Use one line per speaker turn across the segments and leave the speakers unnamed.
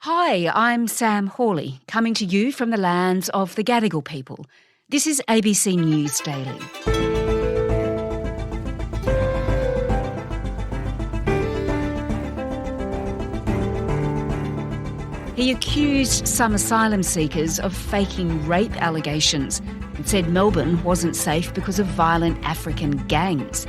Hi, I'm Sam Hawley, coming to you from the lands of the Gadigal people. This is ABC News Daily. He accused some asylum seekers of faking rape allegations and said Melbourne wasn't safe because of violent African gangs.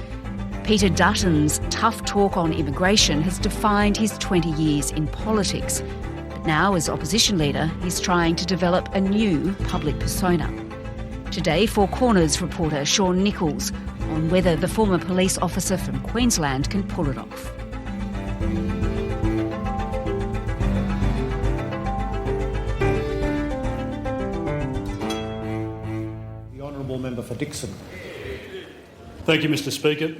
Peter Dutton's tough talk on immigration has defined his 20 years in politics. But now, as opposition leader, he's trying to develop a new public persona. Today, Four Corners reporter Sean Nicholls on whether the former police officer from Queensland can pull it off.
Member for Dixon.
Thank you, Mr Speaker.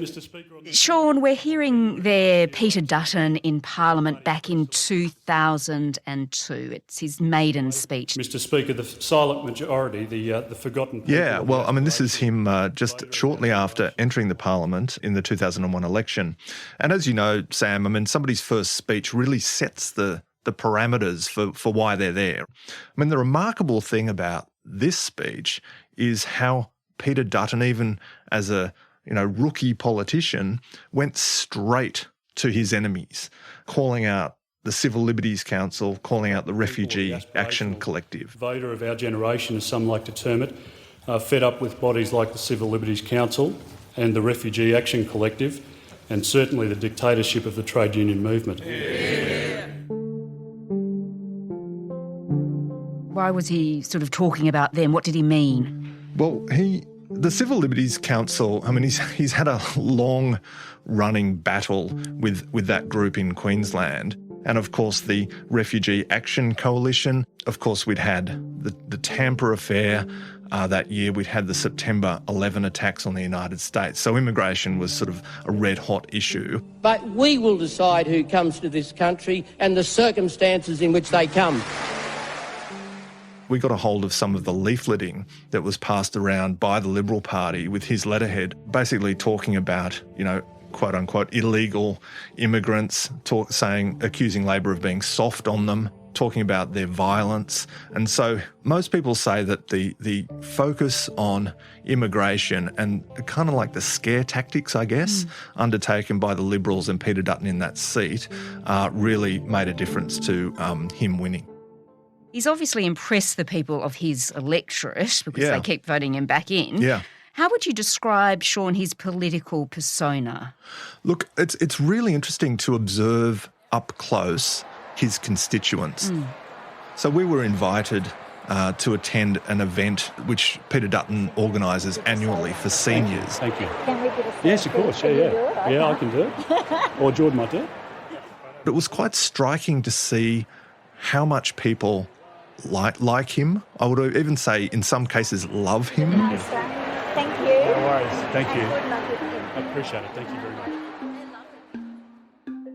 Sean, we're hearing there Peter Dutton in Parliament back in 2002. It's his maiden speech.
Mr Speaker, the silent majority, the forgotten people.
Yeah, well, I mean, this is him just shortly after entering the Parliament in the 2001 election. And as you know, Sam, I mean, somebody's first speech really sets the parameters for why they're there. I mean, the remarkable thing about this speech is how Peter Dutton, even as a rookie politician, went straight to his enemies, calling out the Civil Liberties Council, calling out the Refugee Action Collective.
Voter of our generation, as some like to term it, fed up with bodies like the Civil Liberties Council and the Refugee Action Collective, and certainly the dictatorship of the trade union movement.
Yeah. Why was he sort of talking about them? What did he mean?
Well, the Civil Liberties Council, I mean, he's had a long-running battle with that group in Queensland. And, of course, the Refugee Action Coalition. Of course, we'd had the Tampa affair that year. We'd had the September 11 attacks on the United States. So immigration was sort of a red-hot issue.
But we will decide who comes to this country and the circumstances in which they come.
We got a hold of some of the leafleting that was passed around by the Liberal Party with his letterhead, basically talking about, quote unquote, illegal immigrants, accusing Labor of being soft on them, talking about their violence. And so most people say that the focus on immigration and kind of like the scare tactics, I guess, undertaken by the Liberals and Peter Dutton in that seat really made a difference to him winning.
He's obviously impressed the people of his electorate because they keep voting him back in.
Yeah.
How would you describe, Sean, his political persona?
Look, it's really interesting to observe up close his constituents. So we were invited to attend an event which Peter Dutton organises annually for seniors.
Thank you.
Can we get a
Yes, of course. Yeah. Yeah, I can do it. Or Jordan might do it.
But it was quite striking to see how much people like him. I would even say in some cases love him.
Nice one. Thank you.
No worries. Thank you.
Good luck with him.
I appreciate it. Thank you very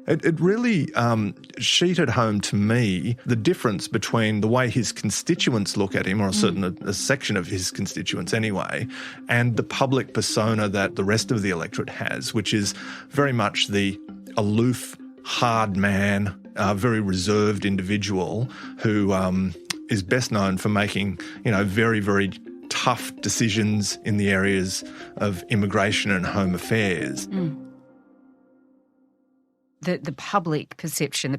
much.
It really sheeted home to me the difference between the way his constituents look at him, or a section of his constituents anyway, and the public persona that the rest of the electorate has, which is very much the aloof, hard man, very reserved individual who is best known for making, very, very tough decisions in the areas of immigration and home affairs.
The public perception,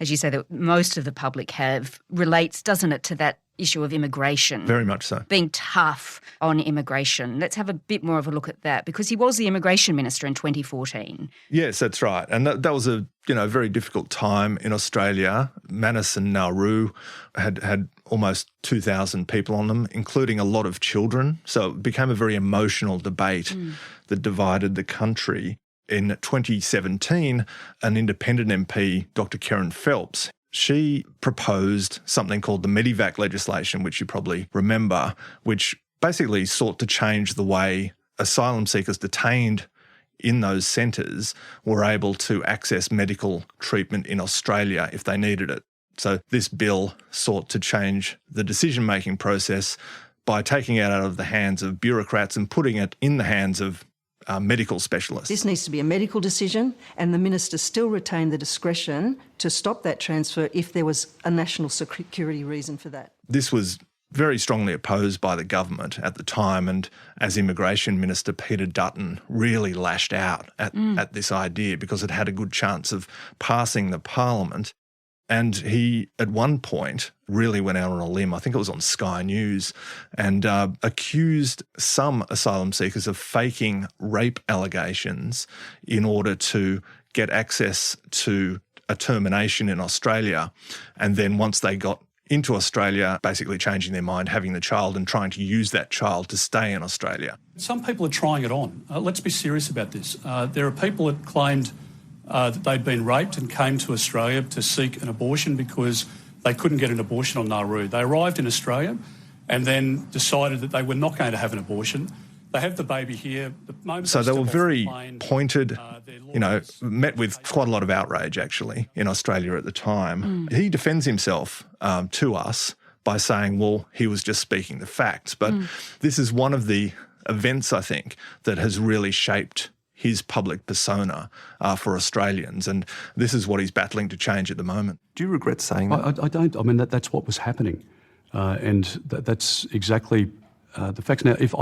as you say, that most of the public have, relates, doesn't it, to that issue of immigration?
Very much so.
Being tough on immigration. Let's have a bit more of a look at that, because he was the immigration minister in 2014.
Yes, that's right. And that was a very difficult time in Australia. Manus and Nauru had almost 2,000 people on them, including a lot of children. So it became a very emotional debate that divided the country. In 2017, an independent MP, Dr. Kerryn Phelps, she proposed something called the Medivac Legislation, which you probably remember, which basically sought to change the way asylum seekers detained in those centres were able to access medical treatment in Australia if they needed it. So this bill sought to change the decision-making process by taking it out of the hands of bureaucrats and putting it in the hands of medical specialists.
This needs to be a medical decision, and the minister still retained the discretion to stop that transfer if there was a national security reason for that.
This was very strongly opposed by the government at the time, and as Immigration Minister, Peter Dutton really lashed out at this idea because it had a good chance of passing the Parliament. And he, at one point, really went out on a limb, I think it was on Sky News, and accused some asylum seekers of faking rape allegations in order to get access to a termination in Australia. And then once they got into Australia, basically changing their mind, having the child and trying to use that child to stay in Australia.
Some people are trying it on. Let's be serious about this. There are people that claimed that they'd been raped and came to Australia to seek an abortion because they couldn't get an abortion on Nauru. They arrived in Australia and then decided that they were not going to have an abortion. They have the baby here.
So they were very pointed, met with quite a lot of outrage, actually, in Australia at the time. He defends himself to us by saying, well, he was just speaking the facts. But this is one of the events, I think, that has really shaped his public persona for Australians, and this is what he's battling to change at the moment.
Do you regret saying that?
I don't. I mean, that's what was happening, and that's exactly the facts. Now, if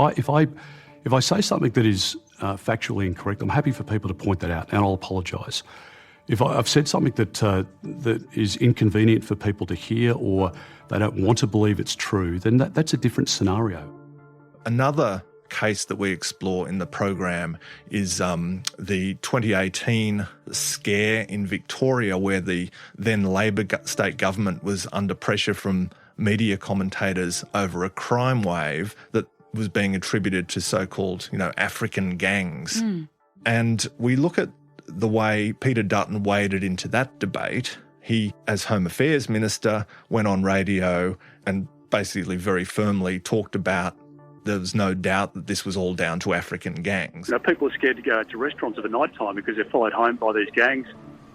I say something that is factually incorrect, I'm happy for people to point that out, and I'll apologise. If I've said something that is inconvenient for people to hear, or they don't want to believe it's true, then that's a different scenario.
Another case that we explore in the program is the 2018 scare in Victoria, where the then Labor state government was under pressure from media commentators over a crime wave that was being attributed to so-called, African gangs. And we look at the way Peter Dutton waded into that debate. He, as Home Affairs Minister, went on radio and basically very firmly talked about there was no doubt that this was all down to African gangs.
People are scared to go out to restaurants at the night time because they're followed home by these gangs,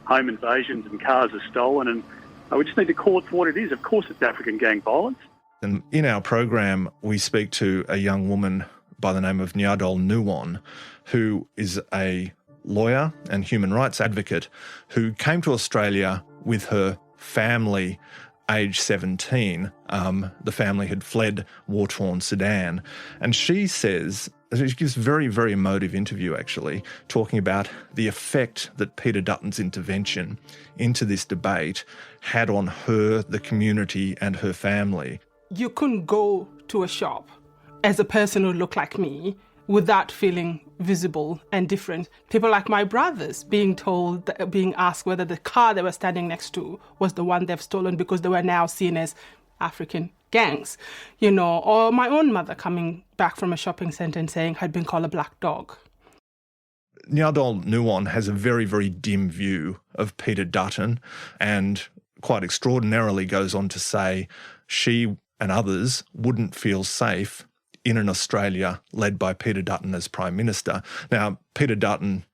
home invasions, and cars are stolen. And we just need to call it for what it is. Of course it's African gang violence.
And in our program, we speak to a young woman by the name of Nicholls, who is a lawyer and human rights advocate who came to Australia with her family age 17. The family had fled war-torn Sudan. And she says, she gives a very, very emotive interview actually, talking about the effect that Peter Dutton's intervention into this debate had on her, the community and her family.
You couldn't go to a shop as a person who looked like me without feeling visible and different. People like my brothers being asked whether the car they were standing next to was the one they've stolen because they were now seen as African gangs, or my own mother coming back from a shopping centre and saying I'd been called a black dog.
Nicholls has a very, very dim view of Peter Dutton and quite extraordinarily goes on to say she and others wouldn't feel safe in an Australia led by Peter Dutton as Prime Minister. Now, Peter Dutton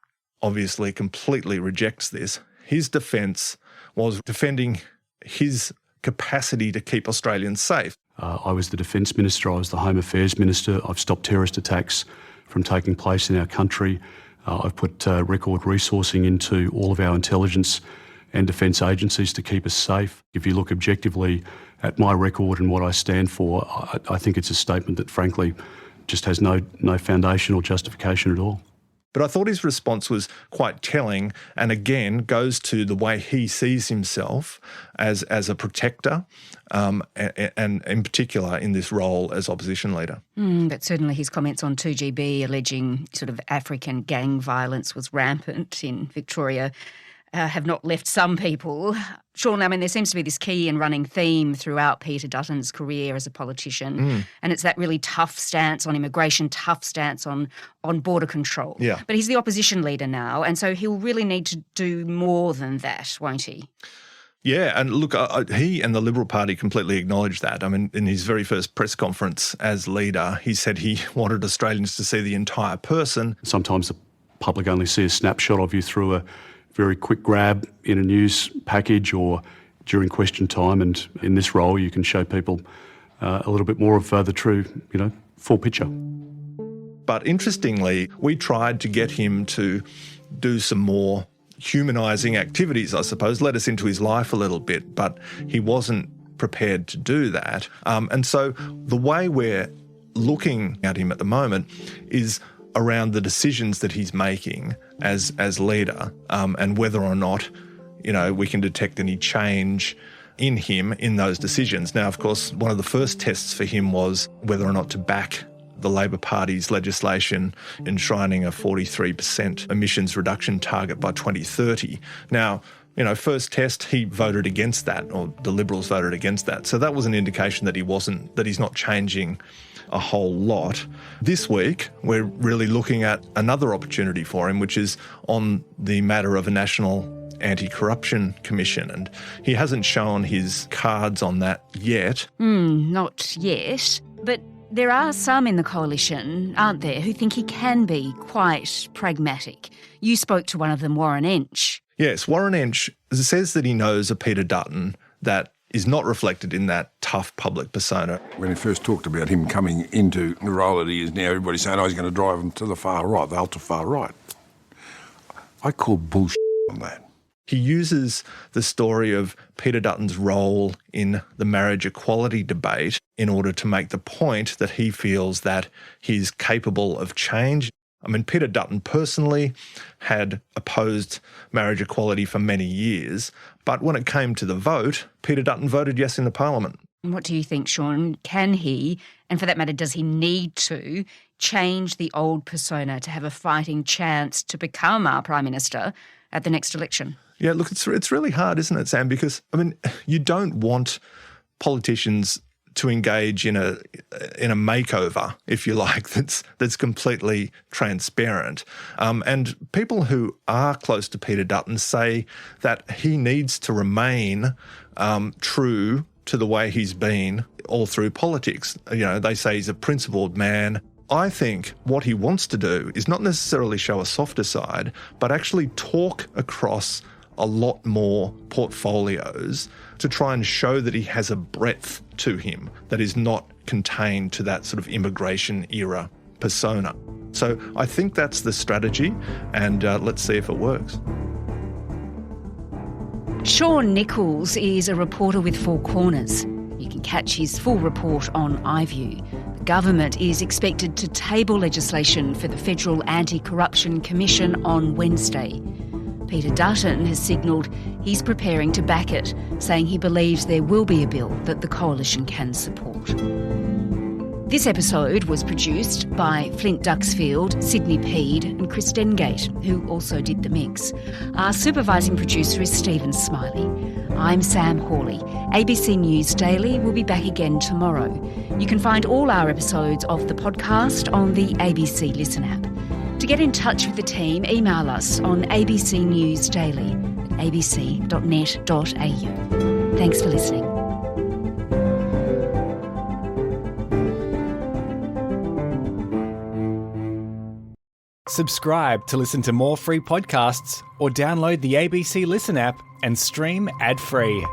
obviously completely rejects this. His defence was defending his capacity to keep Australians safe.
I was the Defence Minister, I was the Home Affairs Minister. I've stopped terrorist attacks from taking place in our country. I've put record resourcing into all of our intelligence and defence agencies to keep us safe. If you look objectively at my record and what I stand for, I think it's a statement that frankly just has no foundation or justification at all.
But I thought his response was quite telling and again goes to the way he sees himself as a protector and in particular in this role as opposition leader.
But certainly his comments on 2GB alleging sort of African gang violence was rampant in Victoria have not left some people. Sean, I mean, there seems to be this key and running theme throughout Peter Dutton's career as a politician, and it's that really tough stance on immigration, tough stance on border control.
Yeah.
But he's the opposition leader now, and so he'll really need to do more than that, won't he?
Yeah, and look, he and the Liberal Party completely acknowledged that. I mean, in his very first press conference as leader, he said he wanted Australians to see the entire person.
Sometimes the public only see a snapshot of you through a very quick grab in a news package or during question time, and in this role you can show people a little bit more of the true, full picture.
But interestingly, we tried to get him to do some more humanising activities, I suppose, let us into his life a little bit, but he wasn't prepared to do that. And so the way we're looking at him at the moment is around the decisions that he's making as leader, and whether or not, we can detect any change in him in those decisions. Now, of course, one of the first tests for him was whether or not to back the Labor Party's legislation enshrining a 43% emissions reduction target by 2030. Now, first test, he voted against that, or the Liberals voted against that. So that was an indication that he's not changing a whole lot. This week, we're really looking at another opportunity for him, which is on the matter of a national anti-corruption commission. And he hasn't shown his cards on that yet.
Not yet. But there are some in the coalition, aren't there, who think he can be quite pragmatic. You spoke to one of them, Warren Entsch.
Yes, Warren Entsch says that he knows a Peter Dutton that is not reflected in that tough public persona.
When he first talked about him coming into the role that he is now, everybody's saying, he's going to drive him to the far right, the ultra-far right. I call bullshit on that.
He uses the story of Peter Dutton's role in the marriage equality debate in order to make the point that he feels that he's capable of change. I mean, Peter Dutton personally had opposed marriage equality for many years, but when it came to the vote, Peter Dutton voted yes in the Parliament.
What do you think, Sean? Can he, and for that matter, does he need to, change the old persona to have a fighting chance to become our Prime Minister at the next election?
Yeah, look, it's really hard, isn't it, Sam? Because, you don't want politicians to engage in a makeover, if you like, that's completely transparent. And people who are close to Peter Dutton say that he needs to remain true to the way he's been all through politics. They say he's a principled man. I think what he wants to do is not necessarily show a softer side, but actually talk across a lot more portfolios to try and show that he has a breadth to him that is not contained to that sort of immigration era persona. So I think that's the strategy, and let's see if it works.
Sean Nicholls is a reporter with Four Corners. You can catch his full report on iView. The government is expected to table legislation for the Federal Anti-Corruption Commission on Wednesday. Peter Dutton has signalled he's preparing to back it, saying he believes there will be a bill that the coalition can support. This episode was produced by Flint Duxfield, Sydney Peed and Chris Dengate, who also did the mix. Our supervising producer is Stephen Smiley. I'm Sam Hawley. ABC News Daily will be back again tomorrow. You can find all our episodes of the podcast on the ABC Listen app. To get in touch with the team, email us on abcnewsdaily@abc.net.au. Thanks for listening.
Subscribe to listen to more free podcasts or download the ABC Listen app and stream ad-free.